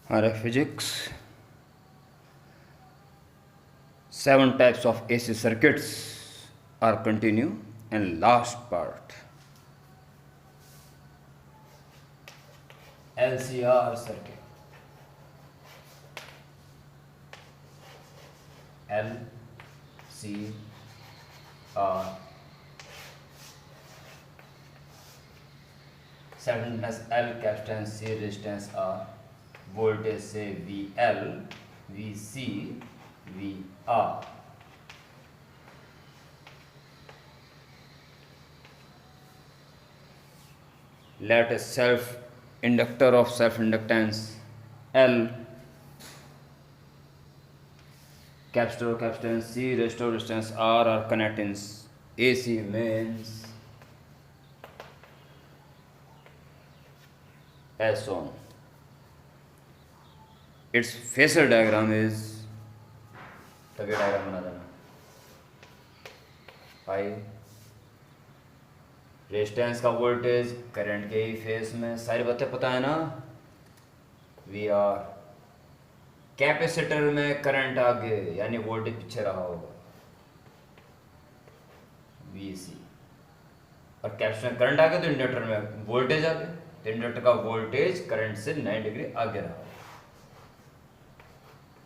RF physics. 7 types of AC circuits are continue, and last part LCR circuit. LCR. 7 L capacitance, C resistance, R voltage से VL, VC, VR. Let a self inductor of self inductance L, capacitor capacitance C, resistor resistance R are connected in AC mains as shown. Its phasor diagram is तभी diagram बना देना. I resistance का voltage current के ही face में, सारी बातें पता है ना. वी आर कैपेसिटर में करंट आगे यानी वोल्टेज पीछे रहा होगा VC, और कैपेसिटर में करंट आगे तो इंडक्टर में वोल्टेज आगे, तो इंडक्टर का वोल्टेज करंट से 90 डिग्री आगे रहा.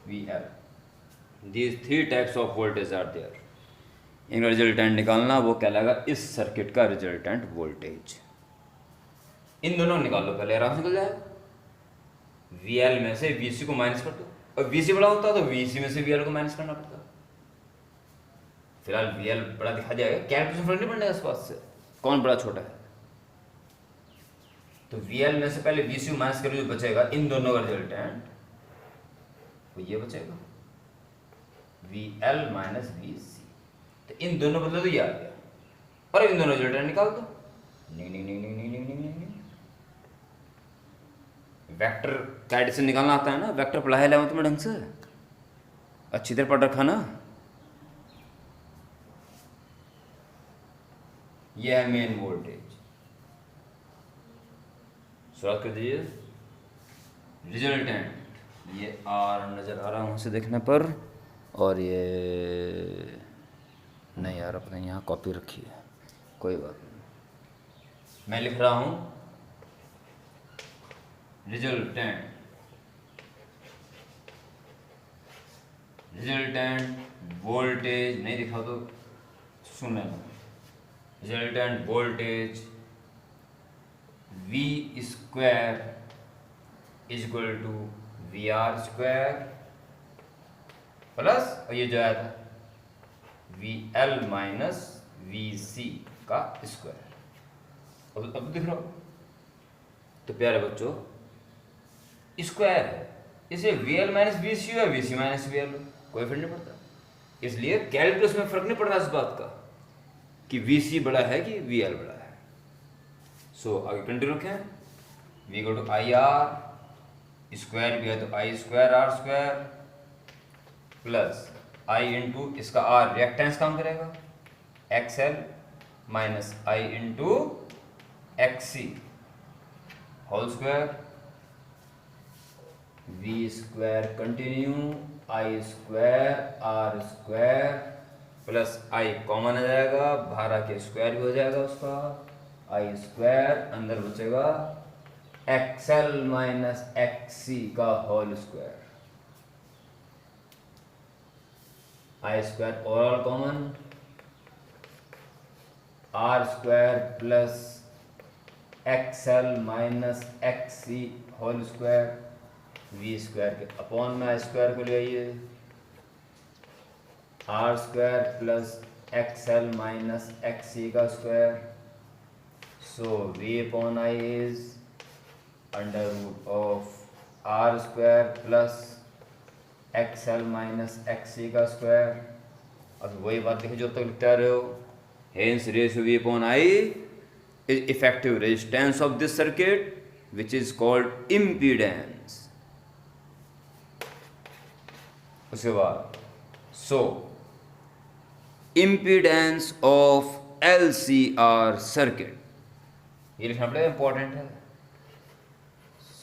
VL. These 3 types of voltage are there. इनका रिजल्टेंट निकालना, वो कहलाएगा इस सर्किट का रिजल्टेंट वोल्टेज. इन दोनों निकाल लो पहले, आराम से निकल जाएगा. VL में से VC को माइनस कर दो, और VC बड़ा होता तो VC में से VL को माइनस करना पड़ता. फिलहाल VL बड़ा दिखा जाएगा, कैलकुलेशन फर्क नहीं पड़ेगा इस बात से कौन बड़ा छोटा है. तो VL में से पहले VC को माइनस करो, जो बचेगा इन दोनों का रिजल्टेंट वो ये बचेगा VL माइनस VC. तो इन दोनों बदले तो ये आ गया, और इन दोनों रिजल्टेंट निकाल दो. नहीं नहीं नहीं नहीं नहीं नहीं नहीं नहीं. वेक्टर का एडिशन निकालना आता है ना, वेक्टर पढ़ा है 11th में ढंग से, अच्छी तरह पढ़ रखा ना. ये है मेन वोल्टेज. शुरुआत कर दीजिए. रिजल्टेंट ये R नज़र आ रहा है वहाँ से देखने पर, और ये नहीं यार, अपने यहाँ कॉपी रखी है, कोई बात नहीं. मैं लिख रहा हूँ रिजल्टेंट वोल्टेज, नहीं दिखा तो सुन लेना. Resultant voltage V square is equal to VR square plus, और ये जो आया था VL माइनस VC का स्क्वायर. अब दिख रहा हो तो प्यारे बच्चों, स्क्वायर है, इसे VL माइनस VC हो या VC माइनस VL हो, कोई फर्क नहीं पड़ता. इसलिए कैलकुलस में फर्क नहीं पड़ रहा इस बात का कि VC बड़ा है कि VL बड़ा है. सो आगे कंटिन्यू रखें. V को टू IR स्क्वायर भी है तो I square R square plus I into इसका R रिएक्टेंस काम करेगा XL minus I into XC whole square. V square continue I square R square plus I common आ जाएगा, बाहर आके स्क्वायर भी हो जाएगा उसका. I स्क्वायर अंदर बचेगा XL माइनस XC का whole square. I square overall common, R square plus XL minus XC whole square. V square के अपॉन में I स्क्वायर को ले आइए, R square plus XL minus XC का square. So V upon I is under root of R square plus XL minus XC का square. अब वही बात देखिए जो तक लिखते आ रहे हो. Hence ratio V upon I is effective resistance of this circuit, which is called impedance. उसके बाद so impedance of LCR circuit, ये लिखना पड़ेगा, इंपॉर्टेंट है.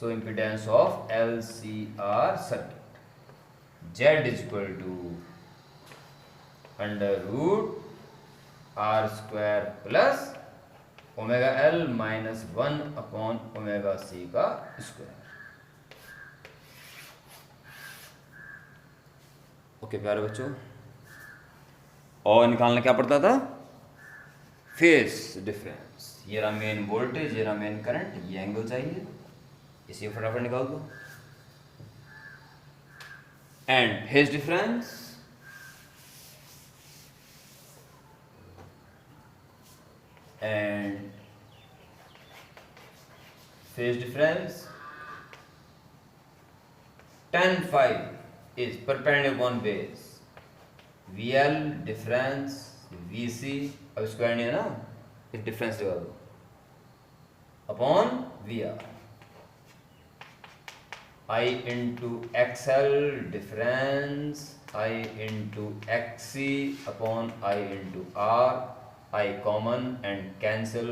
So impedance of LCR circuit, Z is equal to under root R square plus omega L minus 1 upon omega C का square. Okay प्यारे बच्चों, और निकालना क्या पड़ता था? Phase difference. ये रहा मेन वोल्टेज, ये रहा मेन करंट, ये एंगल चाहिए, इसी को फटाफट निकाल दो। And phase difference and phase difference tan phi is perpendicular upon base, VL difference VC, अब स्क्वायर नहीं है ना, इस डिफरेंस लगा दो, upon VR, I into XL difference I into XC upon I into R, I common and cancel,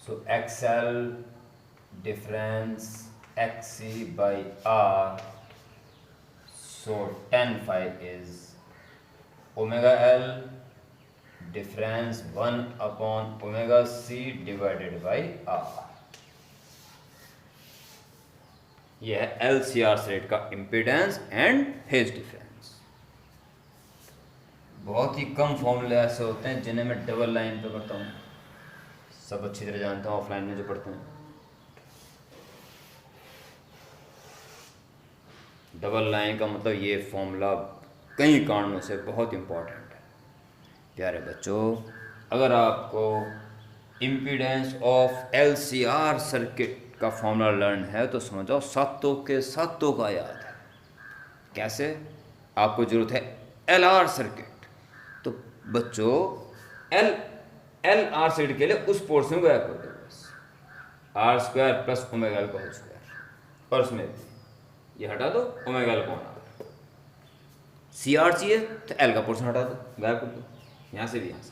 so XL difference XC by R, so tan phi is omega L difference 1 upon omega C divided by R। यह है LCR circuit का impedance and phase difference. बहुत ही कम फॉर्मूले ऐसे होते हैं जिन्हें मैं डबल लाइन पे करता हूँ, सब अच्छी तरह जानता हूँ ऑफलाइन में जो पढ़ते हैं। डबल लाइन का मतलब ये फॉर्मूला कई कारणों से बहुत इम्पोर्टेंट है। प्यारे बच्चों, अगर आपको इम्पीडेंस ऑफ LCR सर्किट का फॉर्मूला लर्न है तो समझो सातों के सातों का याद है। कैसे? आपको जरूरत है LR सर्किट, तो बच्चों LR सर्किट के लिए उस पोर्शन को याद कर दो बस, R square plus omega L का होल स्क्वायर, और उसमें ये हटा दो, ओमेगा L कौन आ गया। CR चाहिए तो L का पोर्शन हटा दो, गायब कर दो, यहाँ से भी यहाँ से।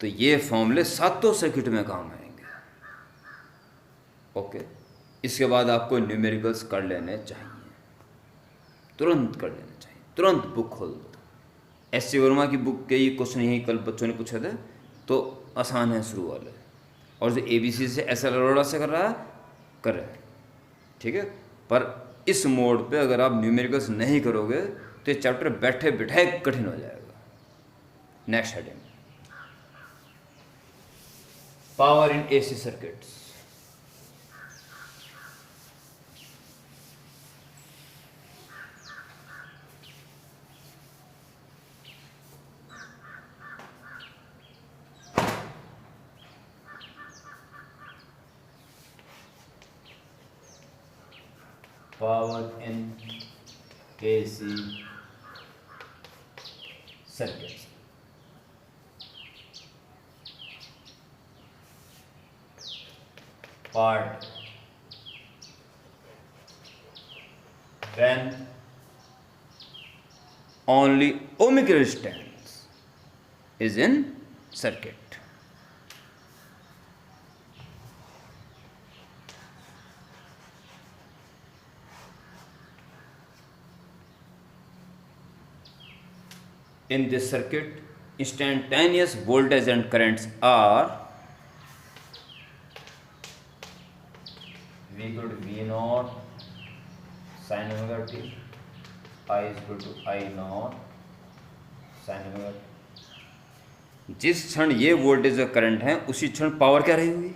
तो ये फॉर्मूले सातों सर्किट में काम आएंगे। ओके, इसके बाद आपको न्यूमेरिकल्स कर लेने चाहिए, तुरंत कर लेने चाहिए, तुरंत बुक खोल दो। SC वर्मा की बुक के ये क्वेश्चन यही कल बच्चों ने पूछे थे, तो आसान है शुरू वाले, और जो ABC से SL अरोड़ा से कर रहा है कर रहे हैं, ठीक है। पर इस मोड पे अगर आप न्यूमेरिकल्स नहीं करोगे तो ये चैप्टर बैठे बिठाए कठिन हो जाएगा। Next heading, power in AC circuits. Power in AC circuits. Part when only ohmic resistance is in circuit. In this circuit, instantaneous voltage and currents are V equal to V naught sin omega t, I is equal to I naught sin omega t। जिस क्षण ये voltage और current है उसी क्षण power क्या रही हुई?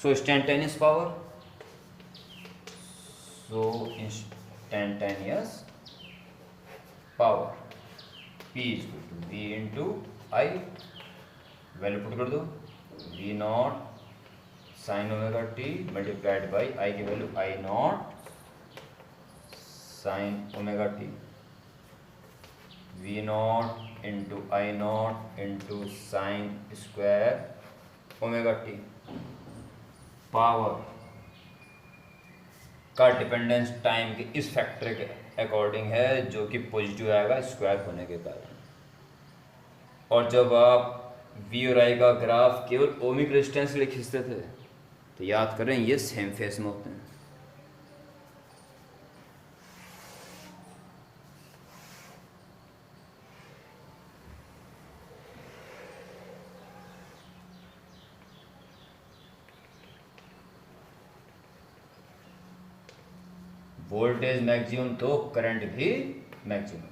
So instantaneous power, so instantaneous power P is equal to V into I, value put कर दो, V not sine omega t multiplied by I की value I not sine omega t, V not into I not into sine square omega t. Power का dependence time के इस factor के according है, जो कि पॉजिटिव आएगा स्क्वायर होने के कारण। और जब आप वी और आई का ग्राफ केवल ओमिक रेजिस्टेंस के लिए खींचते थे, तो याद करें ये सेम फेस में होते हैं। वोल्टेज मैक्सिमम तो करंट भी मैक्सिमम,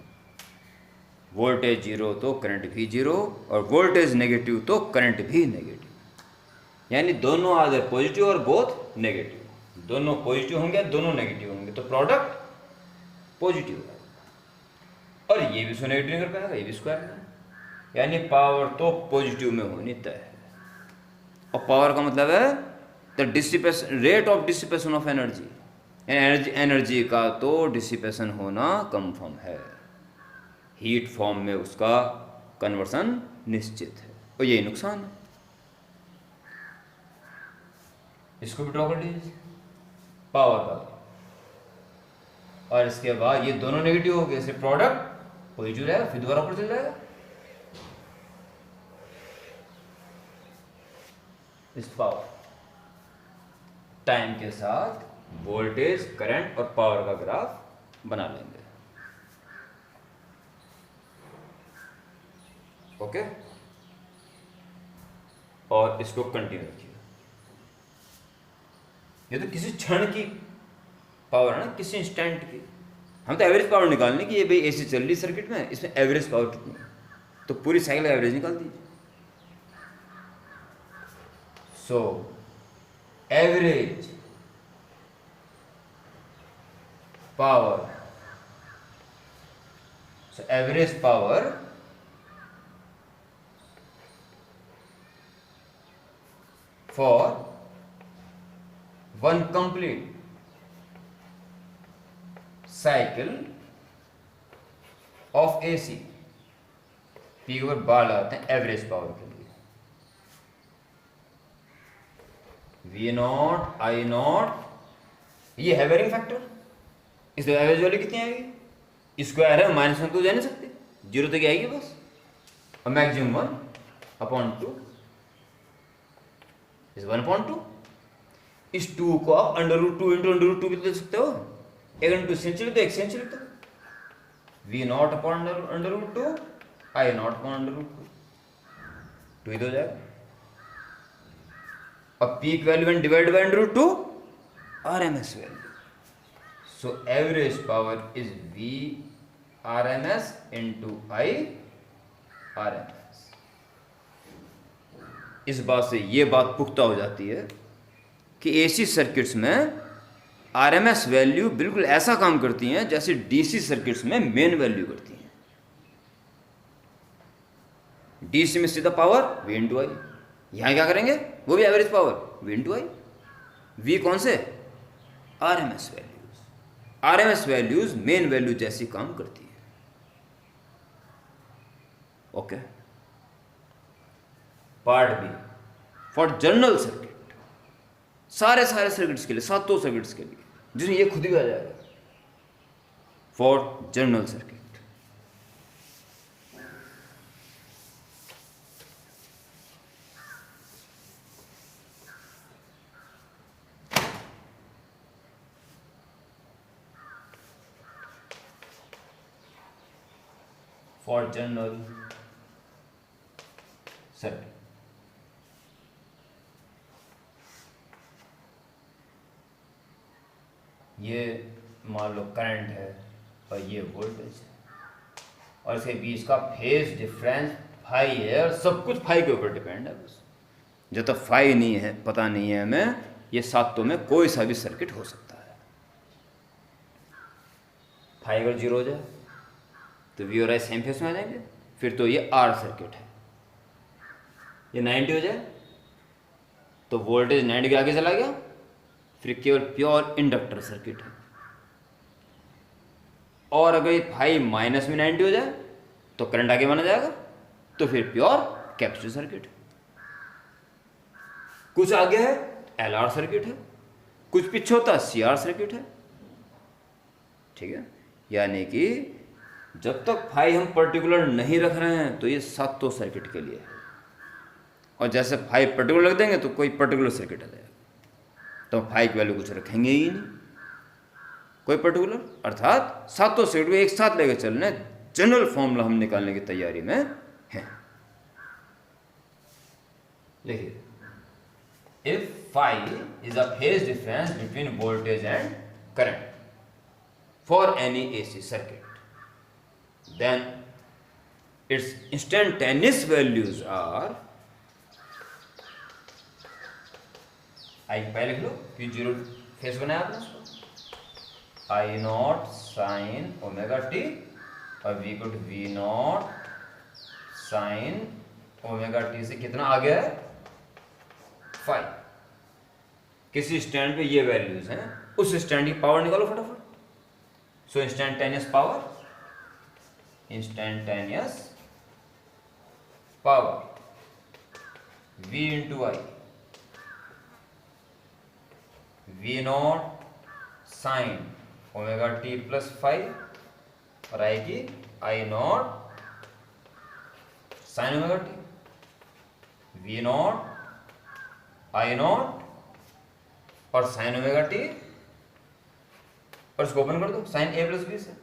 वोल्टेज जीरो तो करंट भी जीरो, और वोल्टेज नेगेटिव तो करंट भी नेगेटिव। यानी दोनों आदर पॉजिटिव और बोथ नेगेटिव। दोनों पॉजिटिव होंगे, दोनों नेगेटिव होंगे, तो प्रोडक्ट पॉजिटिव है। और ये भी इसको नेगेटिव नहीं कर पाएगा, ये भी स्क्वायर है। यानी पावर तो पॉजिटिव में होनी तय है। और पावर का मतलब है the dissipation, rate of dissipation of energy. Energy का तो डिसिपेशन होना कंफर्म है, हीट फॉर्म में उसका कन्वर्सन निश्चित है, और यही नुकसान है। इसको भी ड्रॉ कर लीजिए पावर का, और इसके बाद ये दोनों नेगेटिव हो गए, इससे प्रोडक्ट पॉजिटिव रहेगा, फिर दोबारा ऊपर चल जाएगा। इस पावर टाइम के साथ वोल्टेज, करंट और पावर का ग्राफ बना लेंगे। ओके, और इसको कंटिन्यू रखिए। ये तो किसी क्षण की पावर है ना, किसी इंस्टेंट की। हम तो एवरेज पावर निकालने की, ये भाई एसी चल रही सर्किट में, इसमें एवरेज पावर कितनी है, तो पूरी साइकिल का एवरेज निकाल दीजिए। सो average power, so average power for one complete cycle of AC, P के ऊपर बार लगाते हैं एवरेज पावर के लिए। वी नॉट, आई नॉट, ये है वेरिंग फैक्टर। इस एवरेज वैल्यू कितनी आएगी, स्क्वायर है, माइनस वन तो जा नहीं सकते, जीरो तक आएगी बस, और मैक्सिमम 1/2 इस 1/2। इस 2 को आप √2 इंटू √2 भी तो दे सकते हो, एक इंटू सेंचुरी तो एक सेंचुरी तो, V naught upon √2, I naught upon √2, 2 ही तो हो जाएगा। अब peak value one divide by √2 RMS value. So average power is V RMS into I RMS। इस बात से ये बात पुख्ता हो जाती है कि AC सर्किट्स में RMS वैल्यू बिल्कुल ऐसा काम करती हैं जैसे DC सर्किट्स में मेन वैल्यू करती हैं। DC में सीधा पावर V इंटू आई, यहाँ क्या करेंगे, वो भी average power V into I. V कौन से, RMS value. RMS values mean value जैसी काम करती है। Okay, part B for general circuit, सारे सर्किट्स के लिए, सातों सर्किट्स के लिए, जिसमें ये खुद ही आ जाएगा, for general circuit. For general circuit, ये मान लो करंट है और ये वोल्टेज है, और इसके बीच का फेज डिफरेंस फाई है, और सब कुछ फाई के ऊपर डिपेंड है बस। जब तक फाई नहीं है, पता नहीं है हमें, ये सातों में कोई सा भी सर्किट हो सकता है। फाई अगर 0 हो जाए तो वी और आई सेम फेस में आ जाएंगे, फिर तो ये आर सर्किट है। ये 90 हो जाए तो वोल्टेज 90 के आगे चला गया, फिर केवल प्योर इंडक्टर सर्किट है। और अगर ये फाइव माइनस में 90 हो जाए तो करंट आगे माना जाएगा, तो फिर प्योर कैपेसिटिव सर्किट। कुछ आगे है एल आर सर्किट है, कुछ पीछे होता है सी आर सर्किट है। ठीक है, यानी कि जब तक फाई हम पर्टिकुलर नहीं रख रहे हैं तो ये सातों सर्किट के लिए है, और जैसे फाई पर्टिकुलर रख देंगे तो कोई पर्टिकुलर सर्किट आ जाएगा, तो फाई की वैल्यू कुछ रखेंगे ही नहीं कोई पर्टिकुलर, अर्थात सातों सर्किट को एक साथ लेकर चलने जनरल फॉर्मूला हम निकालने की तैयारी में है। लिखिए, if phi is a phase difference between voltage and current for any AC circuit, then its instantaneous values are, I पहले लिख लो कि जीरो फेस बनाया आपने उसको, I not sine omega t और V equal to V not sine omega t से कितना आ गया है 5। किसी स्टैंड पे ये वैल्यूज हैं, उस स्टैंड की पावर निकालो फटाफट। So instantaneous power, instantaneous power V into I, V not sine omega t plus 5 और आएगी I not sine omega t, V not I not और साइन ओमेगा टी, और इसको ओपन कर दो साइन ए प्लस बी से,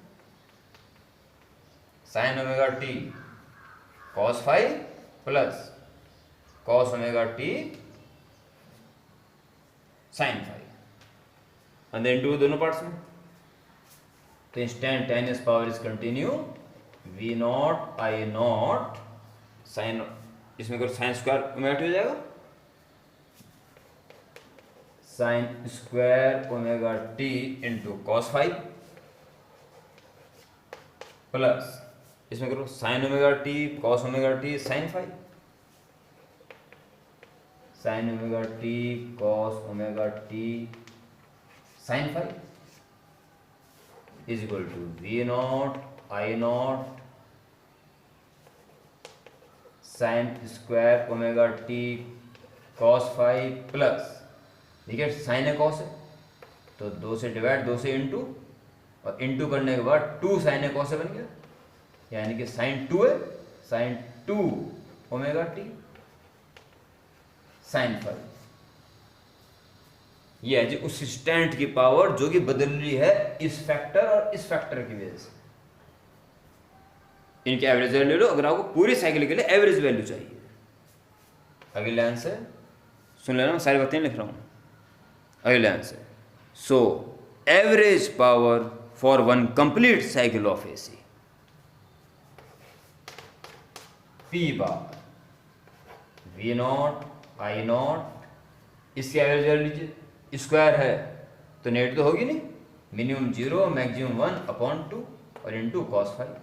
sine omega t cos 5 plus cos omega t sine 5 and then to दोनों parts में, तो instantaneous power is continue V not I not sign, इसमें करो साइन स्क्वायर ओमेगा टी हो जाएगा, sine square omega t into cos 5 plus इसमें करो sine omega t cos omega t sine 5, sine omega t cos omega t sine 5 is equal to V not I not sine square omega t cos 5 plus, ठीक है sign है cos है तो 2 से divide 2 से into, और into करने के बाद 2 साइन है कॉस है बन गया, यानी कि साइन 2 है, साइन 2 ओमेगा टी साइन 5। ये है जी उस स्टैंड की पावर जो कि बदल रही है इस फैक्टर और इस फैक्टर की वजह से। इनकी एवरेज वैल्यू लो, अगर आपको पूरी साइकिल के लिए एवरेज वैल्यू चाहिए। अगली लाइन से सुन लेना, मैं सारी बातें लिख रहा हूं। अगली लाइन से, सो average power for one complete cycle of AC P bar V not I not, इसकी एवरेज वैल्यू लीजिए, स्क्वायर है तो नेट तो होगी नहीं, मिनिमम 0 मैक्सिमम 1/2 और इंटू कॉस 5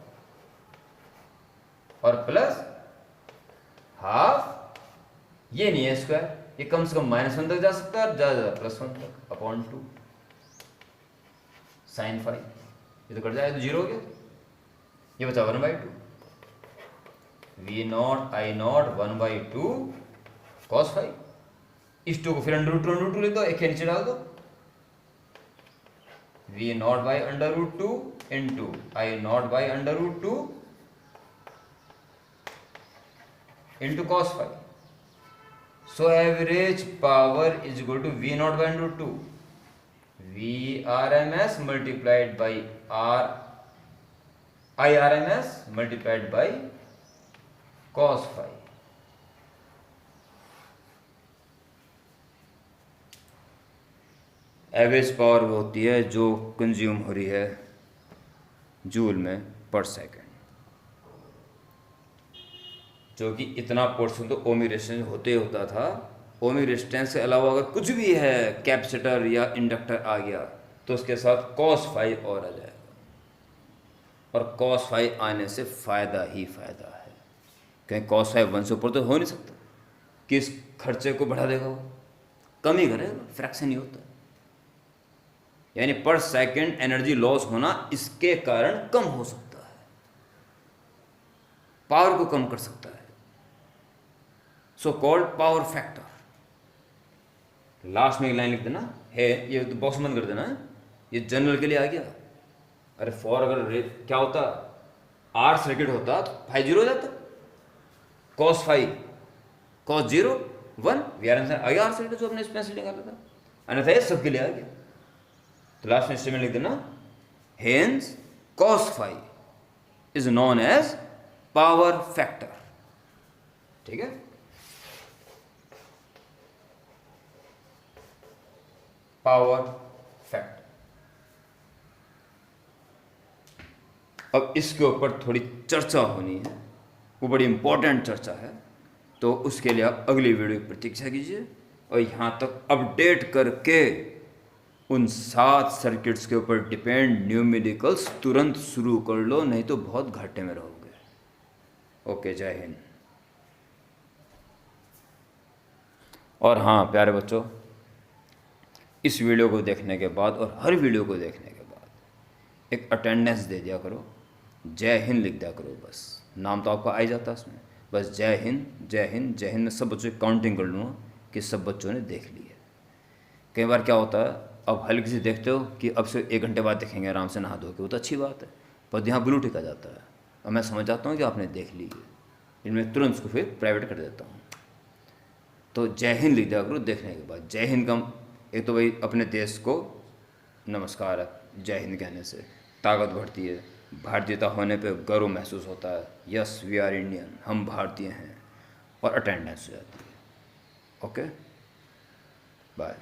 और प्लस हाफ, ये नहीं है स्क्वायर, ये कम से कम -1 तक जा सकता है, ज़्यादा +1 तक /2 साइन 5, ये तो कट जाए तो 0 हो गया, ये बचा 1/2 V not I not 1/2 cos 5, इस 2 को फिर √2 लिख दो, एक के नीचे डाल दो, V not by √2 into I not by √2 into cos 5। So average power is equal to V not by √2 V R M S multiplied by I R M S multiplied by cos 5। Average power वो होती है जो consume हो रही है joule में पर second, जो कि इतना पोर्शन तो ओमिक रेजिस्टेंस होते ही होता था। ओमिक रेजिस्टेंस के अलावा अगर कुछ भी है, कैपेसिटर या इंडक्टर आ गया तो उसके साथ cos 5 और आ जाएगा, और cos 5 आने से फ़ायदा ही फ़ायदा है, कहीं cos 5 1 से ऊपर तो हो नहीं सकता कि इस खर्चे को बढ़ा देगा, वो कम ही करेगा, फ्रैक्शन ही होता है। यानी पर सेकंड एनर्जी लॉस होना इसके कारण कम हो सकता है, पावर को कम कर सकता है, so called power factor. Last में एक लाइन लिख देना है, ये तो बॉक्स बंद कर देना है, ये जनरल के लिए आ गया, अरे फॉर अगर क्या होता, आर सर्किट होता तो फाइव जीरो हो जाता, cos five cos zero one, V R answer I R circuit जो हमने इसमें से निकाला था, अन्यथा ये सबके लिए आ गया। तो लास्ट में स्टेटमेंट लिख देना, hence cos five is known as power factor. ठीक है, पावर फैक्टर। अब इसके ऊपर थोड़ी चर्चा होनी है, वो बड़ी इंपॉर्टेंट चर्चा है, तो उसके लिए आप अगली वीडियो की प्रतीक्षा कीजिए। और यहाँ तक अपडेट करके उन 7 सर्किट्स के ऊपर डिपेंड न्यूमेरिकल्स तुरंत शुरू कर लो, नहीं तो बहुत घाटे में रहोगे। ओके, जय हिंद। और हाँ प्यारे बच्चों, इस वीडियो को देखने के बाद और हर वीडियो को देखने के बाद एक अटेंडेंस दे दिया करो, जय हिंद लिख दिया करो, बस नाम तो आपका आ ही जाता है उसमें, बस जय हिंद जय हिंद जय हिंद। मैं सब बच्चों की काउंटिंग कर लूँगा कि सब बच्चों ने देख ली है। कई बार क्या होता है, अब हल्की से देखते हो कि अब से 1 घंटे बाद देखेंगे आराम से नहा धो के, वो तो अच्छी बात है, पर यहाँ ब्लू टिक आ जाता है और मैं समझ जाता हूँ कि आपने देख ली है, इनमें तुरंत उसको फिर प्राइवेट कर देता हूँ। तो जय हिंद लिख दिया करो देखने के बाद। जय हिंद का एक तो भाई अपने देश को नमस्कार है, जय हिंद कहने से ताकत बढ़ती है, भारतीयता होने पे गर्व महसूस होता है, यस वी आर इंडियन, हम भारतीय हैं, और अटेंडेंस हो जाती है। Okay, bye.